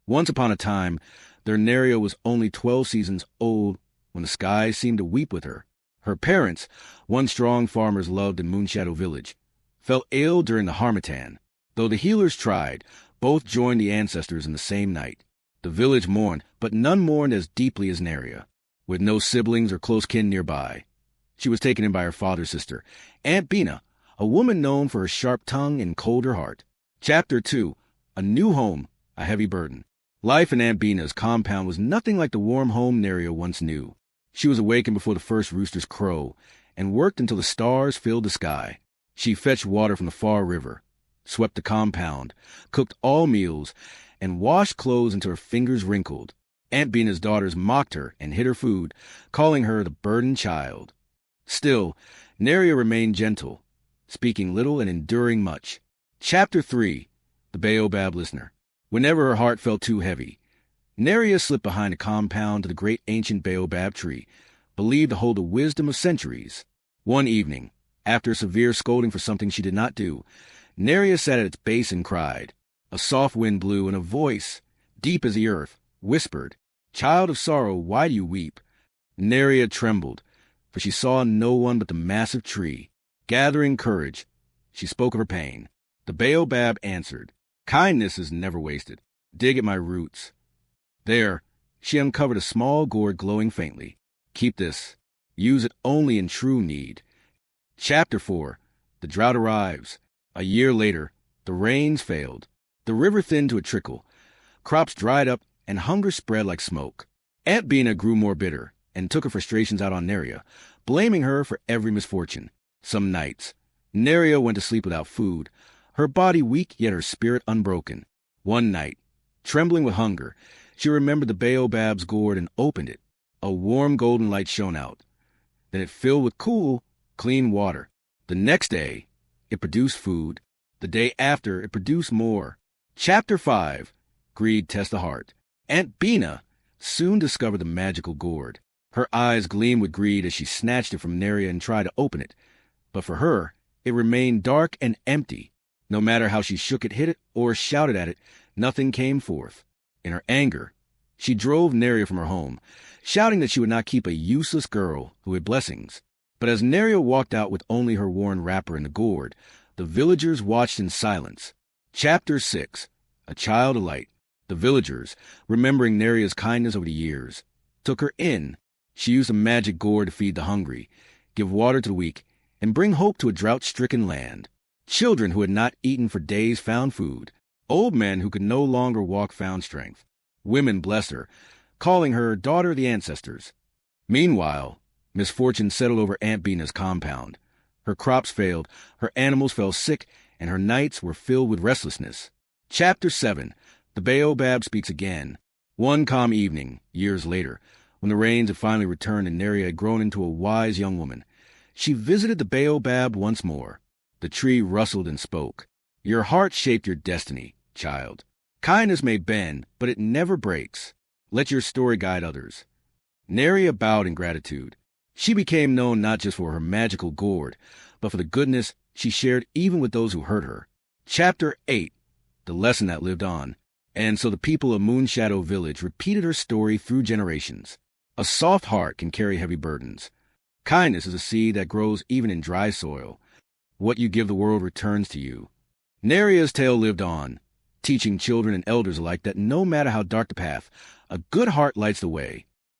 Once upon a time, their Neira was only 12 seasons old when the sky seemed to weep with her. Her parents, once strong farmers loved in Moonshadow Village, fell ill during the harmattan. Though the healers tried, both joined the ancestors in the same night. The village mourned, but none mourned as deeply as Neira. With no siblings or close kin nearby, she was taken in by her father's sister, Aunt Bina, a woman known for her sharp tongue and colder heart. Chapter 2. A New Home, a Heavy Burden. Life in Aunt Bina's compound was nothing like the warm home Neira once knew. She was awakened before the first roosters crow and worked until the stars filled the sky. She fetched water from the far river, swept the compound, cooked all meals, and washed clothes until her fingers wrinkled. Aunt Bina's daughters mocked her and hid her food, calling her the burdened child. Still, Neria remained gentle, speaking little and enduring much. Chapter 3. The Baobab Listener. Whenever her heart felt too heavy, Neria slipped behind a compound to the great ancient baobab tree, believed to hold the wisdom of centuries. One evening, after a severe scolding for something she did not do, Neria sat at its base and cried. A soft wind blew, and a voice, deep as the earth, whispered, "Child of sorrow, why do you weep?" Neria trembled, for she saw no one but the massive tree. Gathering courage, she spoke of her pain. The baobab answered, "Kindness is never wasted. Dig at my roots." There, she uncovered a small gourd glowing faintly. "Keep this. Use it only in true need." Chapter 4. The Drought Arrives. A year later, the rains failed. The river thinned to a trickle. Crops dried up, and hunger spread like smoke. Aunt Bina grew more bitter, and took her frustrations out on Neria, blaming her for every misfortune. Some nights, Neria went to sleep without food, her body weak yet her spirit unbroken. One night, trembling with hunger, she remembered the baobab's gourd and opened it. A warm golden light shone out. Then it filled with cool, clean water. The next day, it produced food. The day after, it produced more. Chapter 5. Greed Tests the Heart. Aunt Bina soon discovered the magical gourd. Her eyes gleamed with greed as she snatched it from Neria and tried to open it. But for her, it remained dark and empty. No matter how she shook it, hit it, or shouted at it, nothing came forth. In her anger, she drove Neria from her home, shouting that she would not keep a useless girl who had blessings. But as Neria walked out with only her worn wrapper and the gourd, the villagers watched in silence. Chapter 6. A Child of Light. The villagers, remembering Neria's kindness over the years, took her in. She used a magic gourd to feed the hungry, give water to the weak, and bring hope to a drought-stricken land. Children who had not eaten for days found food. Old men who could no longer walk found strength. Women blessed her, calling her daughter of the ancestors. Meanwhile, misfortune settled over Aunt Bina's compound. Her crops failed, her animals fell sick, and her nights were filled with restlessness. Chapter 7. The Baobab Speaks Again. One calm evening, years later, when the rains had finally returned and Neria had grown into a wise young woman, she visited the baobab once more. The tree rustled and spoke. "Your heart shaped your destiny, child. Kindness may bend, but it never breaks. Let your story guide others." Neria bowed in gratitude. She became known not just for her magical gourd, but for the goodness she shared even with those who hurt her. Chapter 8. The Lesson That Lived On. And so the people of Moonshadow Village repeated her story through generations. A soft heart can carry heavy burdens. Kindness is a seed that grows even in dry soil. What you give the world returns to you. Neria's tale lived on, teaching children and elders alike that no matter how dark the path, a good heart lights the way.